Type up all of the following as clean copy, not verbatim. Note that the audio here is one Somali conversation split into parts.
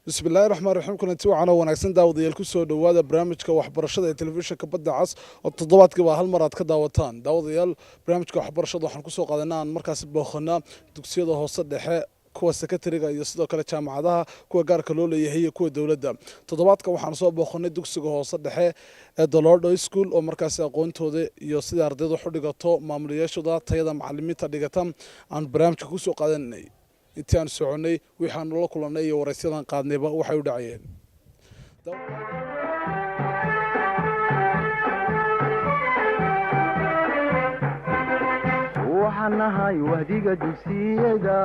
بسم الله الرحمن الرحيم كنتي وعنا وناكسن داوديال كسو دhowaada barnaamijka waxbarashada ee telefishinka badda cas oo toddobaadkii hal mar aad ka daawataan daawadayaal barnaamijka waxbarashada waxaan ku soo qaadanaa aan markaas booqanaa dugsiyada hoose dhexe kuwa secretary-ga iyo sidoo kale jaamacadaha kuwa gaarka loo leeyahay iyo kuwa dawladda toddobaadka waxaan soo booqanay dugsiga hoose dhexe ee Dolordo School oo markaas aqoontooda iyo sida ardaydu u dhigato maamulayaashooda tayada macallimiinta dhigata aan barnaamijka ku soo qaadanay intii aan soconay waxaan la kulanay iyo waraysiyadan qaadnayba waxay u dhacayeen waxaan nahay wahdiga dugsiyada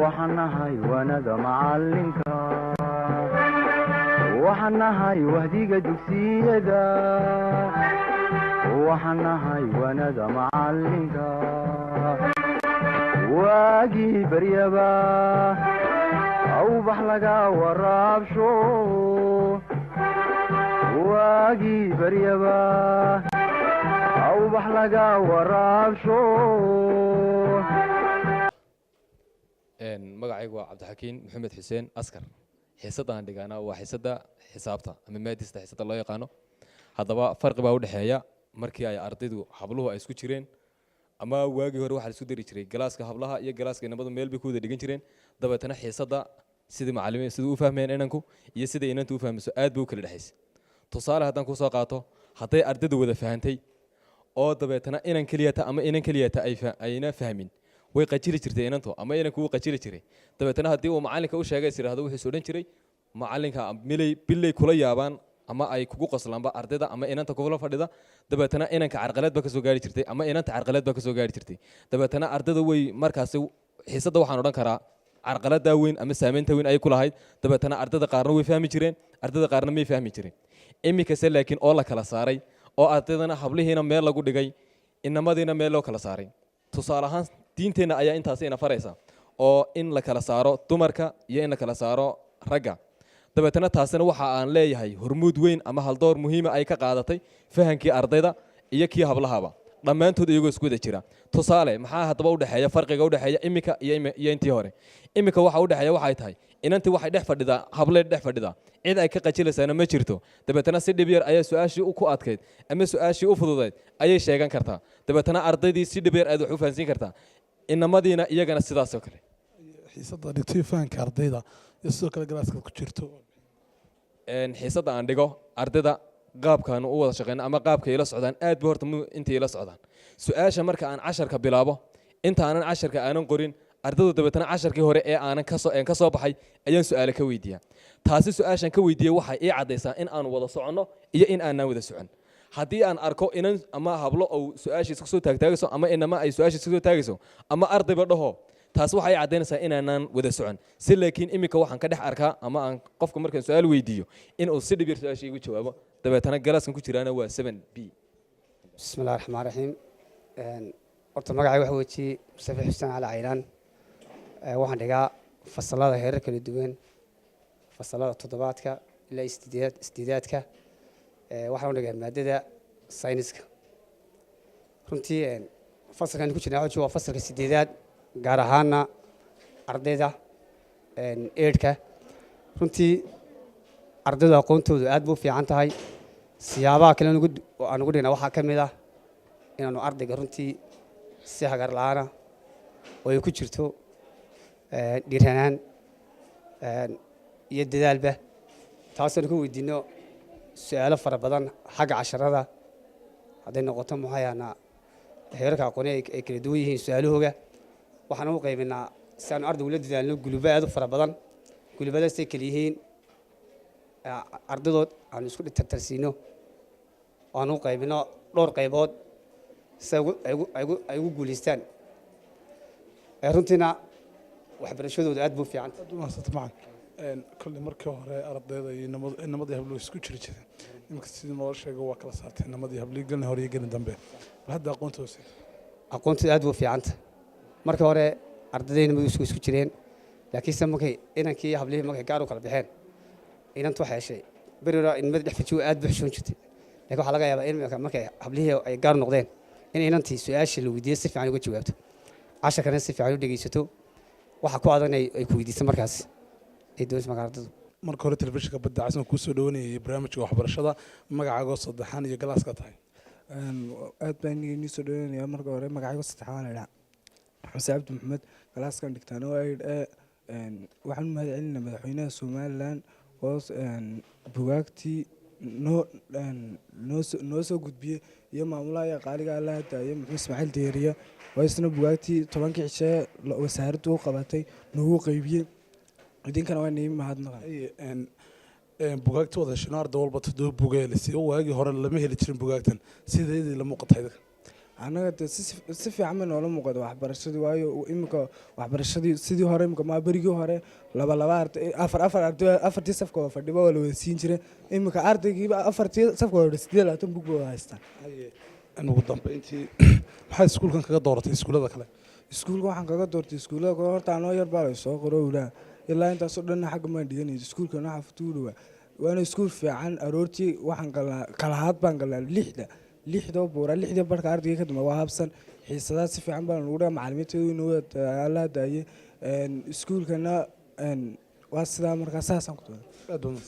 waxaan nahay wanada macalinka waxaan nahay wahdiga dugsiyada waxaan nahay wanada macalinka waagii baryaba awbax laga waraabsho waagii baryaba awbax laga waraabsho magacaygu waa cabdixakiin maxamed xuseen askar xiisada aan dhigaana waa xiisada xisaabta ama maadista xiisada loo yaqaano haddaba farqi baa u dhexeeya markii ay ardaydu habluhu ay isku jireen ama waagii hore waxaa la isku dari jiray galaaska hablaha iyo galaaska inamadu meel bay ku wada dhigan jireen dabeetana xiisada sidii macallimiin sidii u fahmayeen inanku iyo sida inantu u fahmayso aad bay u kala dhaxaysay tusaale haddaan ku soo qaato hadday ardaydu wada fahantay oo dabeetana inan keliyata ama inan keliyata ayna fahmin way qajili jirtay inantu ama inanku wuu qajili jiray dabeetana haddii uu macallinka u sheegay siraahdo wuxuu soo dhan jiray macallinka bilay kula yaabaan ama ay kugu qoslaanba ardayda ama inanta kula fadhida dabeetana inanka carqalad ba ka soo gaari jirtay ama inanta carqalad ba ka soo gaari jirtay dabeetana ardayda way markaas xiisada waxaan odhan karaa carqalada weyn ama saameynta weyn ay ku lahayd dabeetana ardayda qaarna way fahmi jireen ardayda qaarna may fahmi jireen imikase laakiin oo la kala saaray oo ardaydana hablihiina meel lagu dhigay inamadiina meel loo kala saaray tusaale ahaan diinteenna ayaa intaasi ina faraysa oo in la kala saaro dumarka iyo in la kala saaro ragga dabeetana taasina waxa aan leeyahay hormuud weyn ama haldoor muhiima ay ka qaadatay fahankii ardayda iyo kii hablahaba dhammaantood iyagoo isku wada jira tusaale maxaa haddaba u dhexeeya farqiga u dhexeeya imika iyo intii hore imika waxa u dhexeeya waxay tahay inantii waxay dhex fadhidaa hablee dhex fadhidaa cid ay ka qajilaysaana ma jirto dabeetana si dhib yar ayaa su-aashii ku adkayd ama su-aashii u fududayd ayay sheegan kartaa dabeetana ardaydii si dhib yar aad wax u fahansiin kartaa inamadiina iyagana sidaas oo kale xiisada dhigtay fahanka ardayda iyo sidoo kale galaaska ku jirto xiisada aan dhigo ardayda qaabkaan u wada shaqeyna ama qaabka ila socdaan aad ba horta inta ila socdaan su-aasha marka aan casharka bilaabo inta aanan casharka aanan qorin ardaydu dabeetana casharkii hore ee aanan ka soo baxay ayaan su-aale ka weydiiyaa taasi su-aashan ka weydiiyey waxay ii caddaysaa in aan wada soconno iyo in aanan wada socon haddii aan arko inan ama hablo ou su-aashiisa kasoo taagtaagayso ama inama ay su-aashiisa kasoo taagayso ama ardayba dhaho taas waxay caddaynaysaa inaanan wada socon si laakiin imika waxaan ka dhex arkaa ama aan qofka markaan su-aal weydiiyo inuu si dhib yar su-aasha igu jawaabo dabeetana galaaskan ku jiraana waa 7B bismillahi raxmaan raxiim horta magacay waxa weji mustafa xuseen cali cayraan waxaan dhigaa fasalada heerar kala duwan fasalada toddobaadka ilaa isdiidaadka waxaan u dhigaa maadada sayniska runtii fasalkan ku jirnaa waa fasalka sideedaad gaar ahaana ardayda eedhka runtii ardaydu aqoontoodu aad buu fiican tahay siyaabaha kale aan ugu dhigna waxaa ka mid ah inaanu ardayga runtii si hagar la-aana oo ay ku jirto dhiiranaan iyo dadaalba taasanu ka weydiino su-aalo fara badan xagga casharada hadday noqoto muxayaana heerarka aqooni ay kala duwan yihiin su-aalahooga waxaan u qaybinaa si aanu ardaygu la dadaalno gulubo aad u fara badan gulubadaasay kala yihiin ardaydood aanu isku tartarsiino aanu u qaybino dhowr qaybood si ay ugu guulaystaan runtiina waxbarashadooda aad buu fiican kolley markii hore ardayda iyo inamadii habluhu isku jiri jireen iminka sidii noo sheego waa kala saartay inamadii habluhu gelin hore iyo gelin dambe bal hadda aqoontooda aad buu fiicanta markii hore ardayda inamadu isku jireen laakiinse markay inankii hablihii markay gaar u kala baxeen inantu waxay heshay berira inamada dhex fajiyo aad buu xishoon jirtay laakiin waxaa laga yaabaa in markay hablihii ay gaar noqdeen in inantii su-aasha la weydiiyey si fiican uga jawaabto casharkana si fiican u dhegeysato waxa ku adan ay ku weydiiso markaas ay doonayso markaa ardaydu. marka hore telefishinka badda cas aan kusoo dhawanayay barnaamijka waxbarashada magacaago saddexan iyo galaaska tahay. aad baan inii soo dhaweynayaa. marka hore magacayga saddexaan la dhaha xuseen cabdi maxamed, galaaskan dhigtaan oo ay waxaan u mahad celinaa madaxweynaha somalilan oo bugaagtii noo soo gudbiyey iyo maamulaha iyo qaaliga allaha daaye maxamed ismaaciil deeriya oo isna bugaagtii 10kii cishe wasaaraddu u qabatay nagu qaybiyey. idinkana waa nii mahadnaqan. bugaagta wada heshino arday walba 7 bug ee la siiyo waagii hore lama heli jirin bugaagtan sideedii la muuqatay. annaga de si fiican bay noola muuqata waxbarashadii, waayo iminka waxbarashadii sidii hore imika maa berigii hore laba arday afar arday afartii safka oo fadhiba waa la wada siin jiray. iminka ardaygiiba afartii safka oo 28 bug buu haystaa. ugu dambeyntii maxaa iskuulkan kaga dooratay iskuulada kale? iskuulka waxaan kaga doortay iskuullada kale horta anoo yar baa lasoo qoro ulaa ilaa intaasoo dhanna xagga maan dhiganay. iskuulkan waxaa futuulowaa waana iskuul fiican. aroortii waxaan galnaa kalahaad baan galnaa 6 buura 6 barka ardayga ka dambe waa habsan xiisadaha si fiican baan ugu dhaga macallimiinteedu inuu alla daaye. iskuulkana waa sidaa markaa saasaan ku doonay.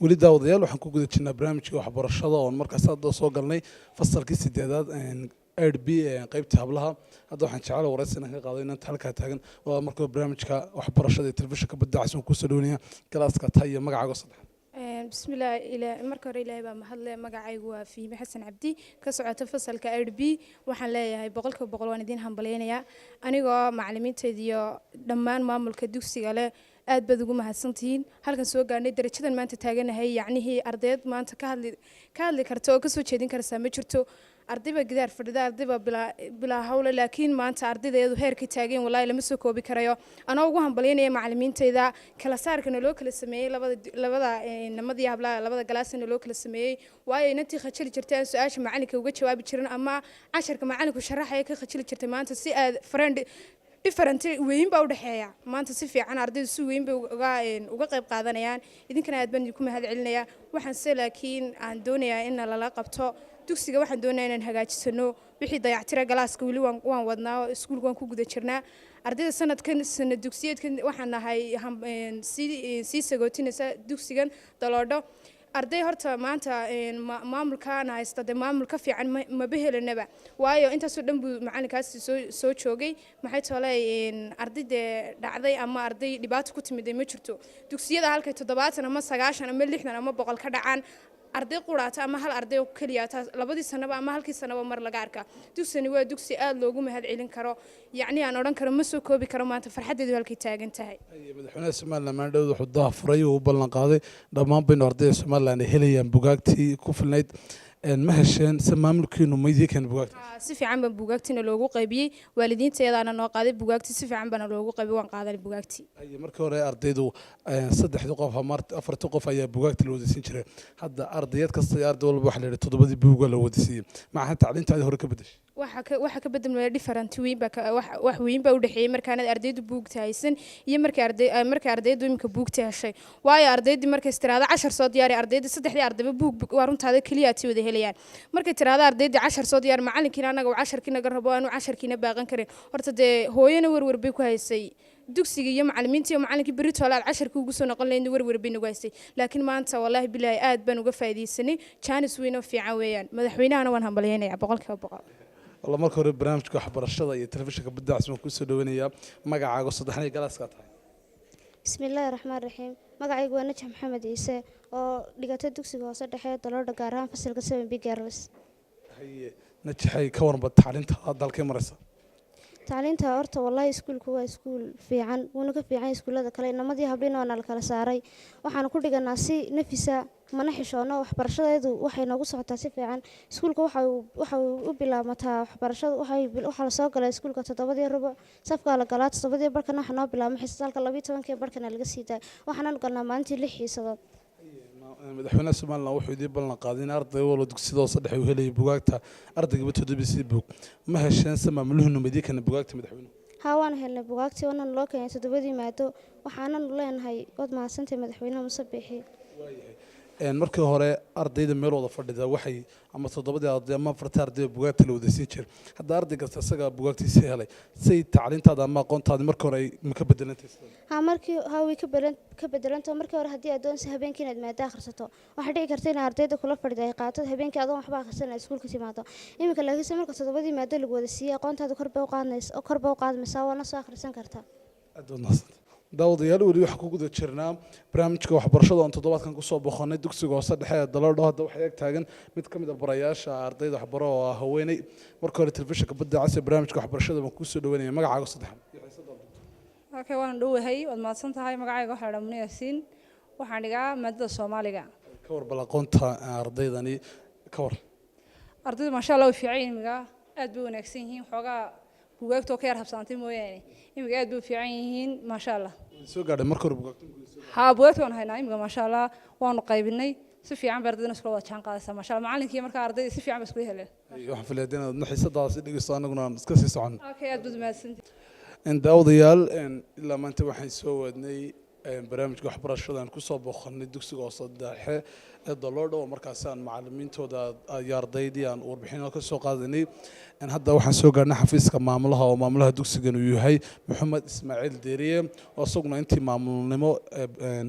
weli daawadayaal waxaan ku guda jirnaa barnaamijka waxbarashada oo markaas hadda soo galnay fasalkii 8aad RB qaybta hablaha. hadda waxaan jecelahay waraysi inaan ka qaado inaan halkaa taagan oo markaa barnaamijka waxbarashada ee telefishinka badda cas ku soo dhaweynaya galaaska tahay iyo magacaaga saddexan. بسم الله إلى مركز إلهي بمحل مجاعي وفي حسن عبدي كسرعة فصل كأربي وحلا هاي بقولك بقول واندين هم بلينا أنا جا معلمين تديا دمان ما ملك دوسي على أد بدو ما هالسنتين هل كان سوق قارني درجة ما أنت تاجنا هي يعني هي أرضيات ما أنت كهل كرتو كسو تشدين كرسامة شرتو أرضيبا قدر فردا أرضيبا بلا حول لكن ما أنت أرضي ذو هير كتاجين والله لما سوكو بكريو أنا وجوهم بلينا معلمين تدا كلا صار كانوا لو كلا سمية لبدا نمدي هبلا لبدا جلاس إنه لو كلا سمية واي نتي خشلي شرتين سؤال معانك وجت شواب تشرن أما 10 كمعانك وشرح هيك خشلي شرتين ما أنت سي فرند different weyn baa u dhaxeeya maanta si fiican ardaydu si weyn bay uga qayb qaadanayaan. idinkana aad baan idinku mahad celinayaa. waxaan se laakiin aan doonayaa in lala qabto dugsiga. waxaan doonayaa inaan hagaajisano wixii dayactira galaaska weli waan wadnaa oo iskuulka waan ku guda jirnaa. ardayda sanadkan sanad dugsiyeedkan waxaan nahay sii sagootinaysa dugsigan daloodho arday horta maanta maamulkaan haysta de maamul ka fiican ma behelanaba waayo intaasoo dhan buu macalinkaasi soo joogay. maxay tolay ardayda dhacday ama arday dhibaato ku timid ma jirto. dugsiyada halkay 70 ama 90 ama 60 ama 100 ka dhacaan arday quraata ama hal arday kaliya labadii sanaba ama halkii sanaba mar laga arkaa. dugsigani waa dugsi aad loogu mahad celin karo. yacni aan odhan karo ma soo koobi karo maanta farxadeedu halkay taagan tahay. madaxweynaha somalilan maandhowda wuxuu daahfuray uu ballan qaaday dhammaan baynu ardayda somalilan ay helayaan bugaagtii ku filnayd. ma hesheen se maamulkiinu ma idii keen bugaagta? si fiican baan bugaagtiina loogu qaybiyey. waalidiinteedaana noo qaaday bugaagtii si fiican baana loogu qaybiyey. waan qaadanay bugaagtii. markii hore ardaydu 3 qof ama 4 qof ayaa bugaagta la wadasiin jiray. hadda ardayad kasta iyo arday walba waxa la yidhi 7 buug la wadasiiyey. maxaa tacliintaada hore ka bedeshay? waxa ka bedelmaya different weyn ba wax weyn ba u dhaxeeyay markaan ardaydu buugta haysan iyo markay ardaydu imka buugta heshay. waayo ardaydu markay istiraada 10 soo diyaari ardaydu 3 ardayba buug waa runtaada kaliya tii wada helayaan. markay tiraada ardaydu 10 soo diyaar macalinkiina anaga 10 naga rabo aanu 10 baaqan karin. horta de hooyana warwar bay ku haysay dugsiga iyo macallimiinta iyo macallinkii berito alaad 10 ugu soo noqon lahayn warwar bay nagu haysay. laakiin maanta wallahi billahi aad baan uga faa'iideysanay. jaanis weyn oo fiican weeyaan. madaxweynahana waan hambalyeynaya 100%. والله marka hore barnaamijka waxbarashada iyo telefishinka badda cas ku soo dhaweynaya magacaaga saddexan iyo galaaska tahay. bismillaahir rahmaanir rahiim. magacaygu waa Najah Maxamed Ciise oo dhigatay dugsiga hoose dhexe Daloodha gaar ahaan fasalka 7B Girls. Najah ka waran tacliinta dalka maraysa? tacliinta horta wallahi iskuulku waa iskuul fiican wuuna ka fiican iskuulada kale. namadii hablina waa la kala saaray. waxaan ku dhiganaa si nafisa mana xishoono. waxbarashadeedu waxay noogu socotaa si fiican. iskuulka waxa u bilaabmataa waxbarashadu waxa la soo galay iskuulka 7:15 safka la galaa 7 barkana waxa noo bilaabmay xiisadalka 12 barkana laga sii daay. waxaan galnaa maalintii 6 xiisadood. madaxweynaha somalilan wuxuu idii ballan qaaday in arday walba dugsiga hoose dhexe uu helay bugaagta ardayga 7 buug. ma hesheen se maamuluhu ma idii kana bugaagta madaxweynuhu? haa waan helnay bugaagtii waana loo keenay 7 maado. waxaana leenahay wad mahadsantahay madaxweynaha Muuse Biixi. markii hore ardayda meel wada fadhida waxay ama toddobadii arday ama afartii arday bugaagta la wada siin jiray hadda arday kasta isaga bugaagtiisa helay say tacliintaada ama aqoontaada markii hore ay ma ka bedelantay ها markii ها way ka bedelanto markii hore hadii aad doonayso habeenkii inaad maada akhrisato waxa dhici karta in ardayda kula fadhido ay qaato habeenkii adoon waxba akhrisan iskuulka timaado iminka laakiin marka toddobadii maada lagu wada siiyay aqoontaada kor bay u qaadmaysaa waana soo akhrisan kartaa daawadayaal weli waxaan ku guda jirnaa barnaamijka waxbarashada oon toddobaadkan kusoo boqonnay dugsiga hoose dhexe ee Daloodho hadda waxay ag taagan mid ka mid ah barayaasha ardayda waxbaro oo ah haweeney marka hore telefishinka badda cas ee barnaamijka waxbarashada baan kusoo dhaweynaya magacaaga saddexan okay waan dhowahay waad mahadsan tahay magacayga waxaa la dhamunaya siin waxaan dhigaa maadada Soomaaliga ka war bal aqoonta ardaydani ka war ardaydu ma sha Allah way fiican imiga aad bay wanaagsan yihiin xogaa buugaagta oo ka yar habsaantay mooyaane imiga aad bay fiican yihiin ma sha Allah soo gaadhay marka hore buugaagta ha buugaagta waan haynaa imiga ma sha Allah waanu qaybinay si fiican bay ardaydu isku wada jaan qaadaysaa ma sha Allah macallinkii marka ardaydu si fiican bay isku heleen waxaan filayaa inaad naxisadaas dhigayso anaguna iska sii socono okay aad baad mahadsantahay daawadayaal ilaa maanta waxaan soo wadnay barnaamijka waxbarashada aan kusoo boqonnay dugsiga hoose dhexe ee Daloodho oo markaas aan macallimiintooda iyo ardaydii aan warbixino ka soo qaadanay hadda waxaan soo gaarnay xafiiska maamulaha oo maamulaha dugsigan uu yahay Maxamed Ismaaciil Deeriye oo asaguna intii maamulnimo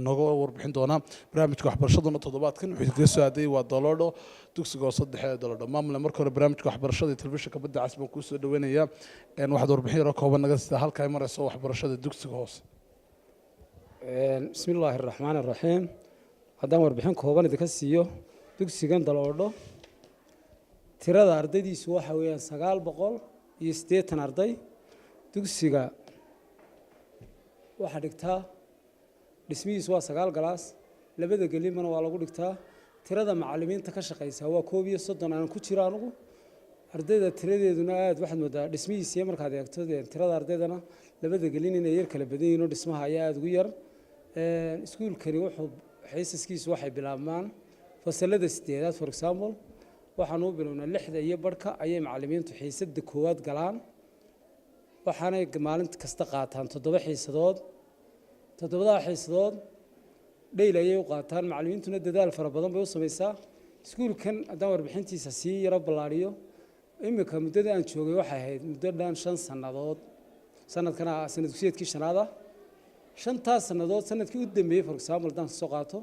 nooga warbixin doona barnaamijka waxbarashaduna toddobaadkan wuxuu kaga soo aaday waa Daloodho dugsiga hoose dhexe ee Daloodho maamulna marka hore barnaamijka waxbarashada telefishinka badda cas baan ku soo dhaweynayaa waxaad warbixin yar oo kooban naga sidaa halka ay marayso waxbarashada dugsiga hoose بسم الله الرحمن الرحيم haddaan warbixin kooban idinka siiyo dugsigan Daloodho tirada ardaydiisu waxa weeyaan 980 arday dugsiga waxa dhigtaa dhismihiisu waa 9 galaas labada gelimana waa lagu dhigtaa tirada macallimiinta ka shaqeysa waa 31 aan ku jiro anigu ardayda tiradeeduna aad waxaad moodaa dhismihiisa markaad eegto tirada ardaydana labada gelin inay yar kala badan yihiin oo dhismaha ayaa aad ugu yar iskuulkani wuxuu xiisaskiisu waxay bilaabmaan fasalada 8aad for example waxaan u bilownaa 6 iyo barka ayay macallimiintu xiisada koowaad galaan waxaanay maalin kasta qaataan 7 xiisadood 7 xiisadood dhayl ayay u qaataan macallimiintuna dadaal fara badan bay u sameeysaa iskuulkan haddaan warbixintiisa sii yaro ballaariyo imika muddada aan joogay waxay ahayd muddo dhan 5 sannadood sanadkana sanad dugsiyeedkii shanaad ah shantaas sannadood sanadkii u dambeeyay for example dan soo qaato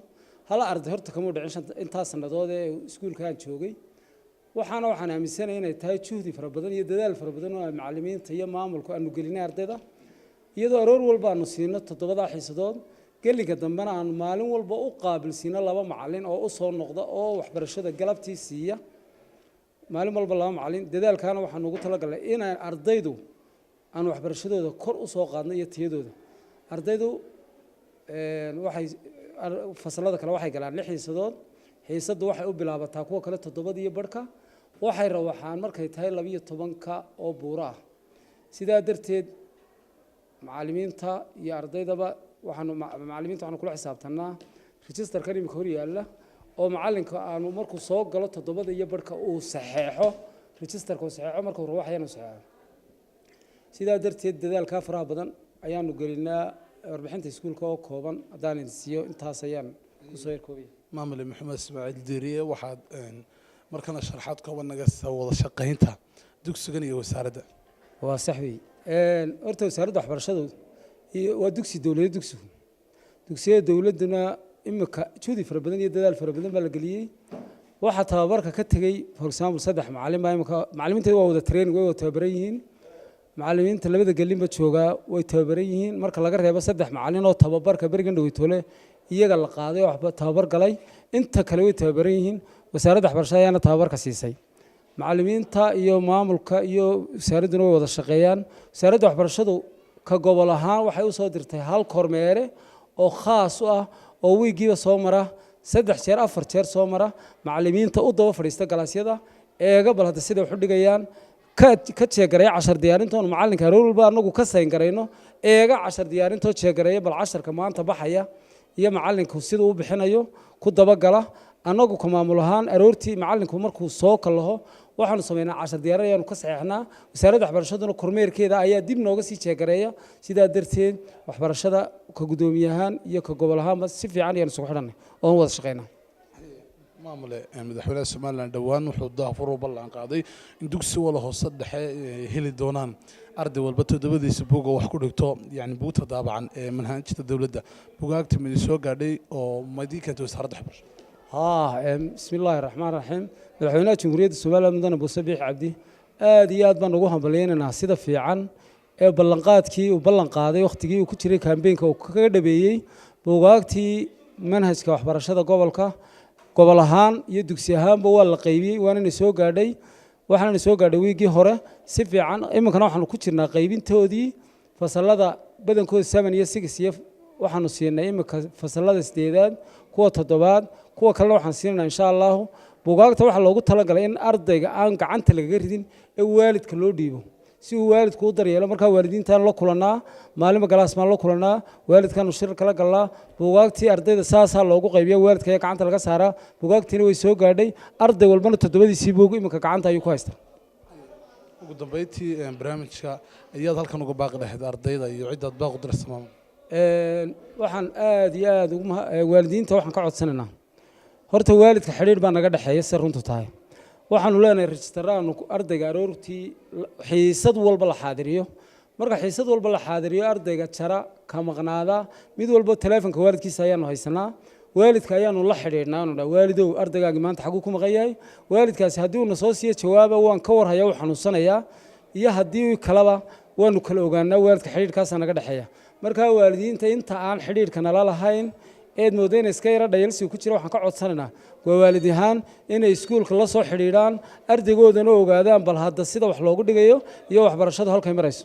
hal arday horta kama dhicin intaas sannadood ee iskuulkaan joogay waxaan aaminsanahay inay tahay juhdi fara badan iyo dadaal fara badan oo macallimiinta iyo maamulku aanu gelinay ardayda iyadoo aroor walba aanu siino 7 xiisadood geliga dambena aanu maalin walba u qaabilsiino 2 macallin oo u soo noqda oo waxbarashada galabtii siiya maalin walba 2 macallin dadaalkaana waxaan ugu talagalay in ardaydu aan waxbarashadooda kor u soo qaadno iyo tayadooda ardaydu waxay fasalada kale waxay galaan 6 xiisadood xiisadu waxay u bilaabataa kuwa kale 7 iyo barka waxay rawaxaan markay tahay 12ka oo buura ah sidaa darteed macallimiinta iyo ardaydaba waxaan kula xisaabtanaa registerkan imika hor yaalla oo macallinka aanu markuu soo galo 7 iyo barka uu saxeexo registerka uu saxeexo markuu rawaxayna saxeexo sidaa darteed dadaalka faraha badan ayaanu gelinaa warbixinta iskuulka oo kooban haddaan idin siiyo intaas ayaan ku soo yarkoobay maamule Maxamed Ismaaciil Deeriye waxaad markana sharaxaad kooban naga soo wada shaqaynta dugsigan iyo wasaaradda waa sax weey horta wasaaradda waxbarashadu waa dugsi dawladeed dugsiyada dawladuna imika juhdi fara badan iyo dadaal fara badan baa la geliyay waxa tababarka ka tagay for example 3 macallin baa imika macallimiinta waa wada training way wada tababaran yihiin macallimiinta labada gelinba jooga way tababaran yihiin marka laga reebo 3 macallin oo tababarka barigan dhaweytole iyaga la qaaday waxba tababar galay inta kale way tababaran yihiin wasaaradda waxbarashada ayaana tababarka siisay macallimiinta iyo maamulka iyo wasaaraduna way wada shaqeeyaan wasaaradda waxbarashadu ka gobol ahaan waxay u soo dirtay hal kormeere oo khaas u ah oo wiigiiba soo mara 3 jeer 4 jeer soo mara macallimiinta u daba fadhiista galaasyada eega bal hadda sida wax u dhigayaan ka jeegaray cashar diyaarintoon macallinka roolba anagu ka sayn garayno eega cashar diyaarintoo jeegaray bal casharka maanta baxaya iyo macallinku sidoo u bixinayo ku daba gala anagu ka maamul ahaan aroortii macallinku markuu soo kalaho waxaanu sameynaa cashar diyaarayaan ka saxeexnaa wasaaradda waxbarashaduna kormeerkeeda ayaa dib nooga sii jeegareeya sidaa darteed waxbarashada ka gudoomiyahan iyo ka gobol ahaanba si fiican ayaan isugu xidhanay oo wada shaqeynaa maamule madaxweynaha somalilan dhowaan wuxuu daafur u ballan qaaday in dugsi wala hoose dhexe heli doonaan arday walba toddobadiisa buug oo wax ku dhigto yani buugta daabacan ee manhajta dowladda bugaagta midi soo gaadhay oo madii keentay wasaaradda waxbarashada بسم الله الرحمن الرحيم مدحوينها جمهورية السومالية مدن أبو سبيح عبدي aad iyo aad baan ugu hambalyeynanaa sida fiican ee ballanqaadkii uu ballan qaaday waqtigii uu ku jiray kaambeenka uu kaga dhabeeyey buugaagtii manhajka waxbarashada gobolka gobol ahaan iyo dugsi ahaanba waa la qaybiyey waanana soo gaadhay waxaana soo gaadhay wiigii hore si fiican iminkana waxaanu ku jirnaa qaybintoodii fasalada badankooda 7 iyo 6 iyo waxaanu siinay iminka fasalada 8aad kuwa 7aad kuwa kalena waxaan siinaynaa insha allahu buugaagta waxaa loogu talagalay in ardayga aan gacanta lagaga ridin ee waalidka loo dhiibo si uu waalidku u daryeelo markaa waalidiintaan la kulanaa maalinba galaasmaan la kulanaa waalidkaanu shir kala galnaa buugaagtii ardayda saasaa loogu qaybiya waalidka ayaa gacanta laga saaraa buugaagtiina way soo gaadhay arday walbana 7diisii buug iminka gacanta ayuu ku haystaa ugu dambeyntii barnaamijka ayaad halkan uga baaqi lahayd ardayda iyo ciddaad baaq u diraysa maamul waxaan aad iyo aad waalidiinta waxaan ka codsanaynaa horta waalidka xidhiidh baa naga dhexeeya si runtu tahay waxaanu leenahay rejistaraanu ardayga aroortii xiisad walba la xaadiriyo marka xiisad walba la xaadiriyo ardayga jara ka maqnaada mid walba taleefanka waalidkiisa ayaanu haysanaa waalidka ayaanu la xidhiidhnaa aanu dhaa waalidow ardaygaagi maanta xaguu ku maqan yahay waalidkaasi haddii uuna soo siiyo jawaaba waan ka warhayaa uu xanuunsanayaa iyo haddii kaleba waanu kala ogaanaa waalidka xidhiidhkaasaa naga dhexeeya markaa waalidiinta inta aan xidhiidhka nala lahayn eed mooda inay iska yara dhayalsiga ku jira waxaan ka codsanaynaa waa waalid ahaan inay iskuulka la soo xidhiidhaan ardaygoodana ogaadaan bal hadda sida wax loogu dhigayo iyo waxbarashadu halkay marayso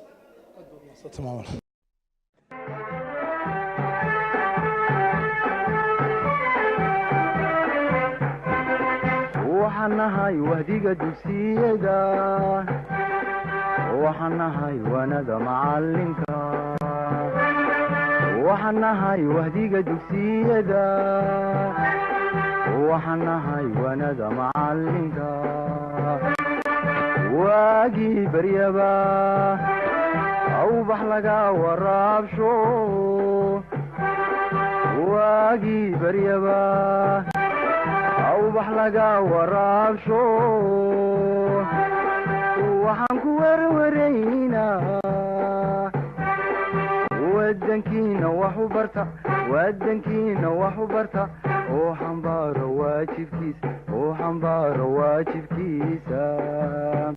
waxaan nahay wahdiga dugsiyada waxaan nahay waanada macalinka waxaan nahay wahdiga dugsiyada waxaan nahay waanada macalinka waagii baryaba awbax laga waraabsho waagii baryaba awbax laga waraabsho waxaan ku warwaraynaa wadankiina wax u barta wadankiina wax u barta oo xambaaro waajibkiisa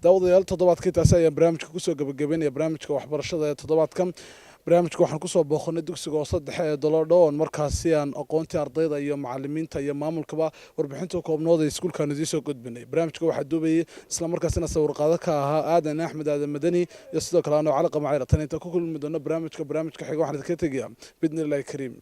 daawadayaal toddobaadkii taasi ayaan barnaamijka kusoo gabagabeynaya barnaamijka waxbarashada ee toddobaadkan barnaamijka waxaan kusoo booqanay dugsiga hoose dhexe ee Dolodho oo markaasi aan aqoontii ardayda iyo macallimiinta iyo maamulkaba warbixinta koobnood ee iskuulkan idin soo gudbinay barnaamijka waxaa duubayay isla markaasina sawir qaado ka ahaa aadan axmed aadan madani iyo sidoo kale anoo cali qamacayra tan inta ku kulmi doono barnaamijka xiga waxaan idinka tegayaa bidnillaahi kariim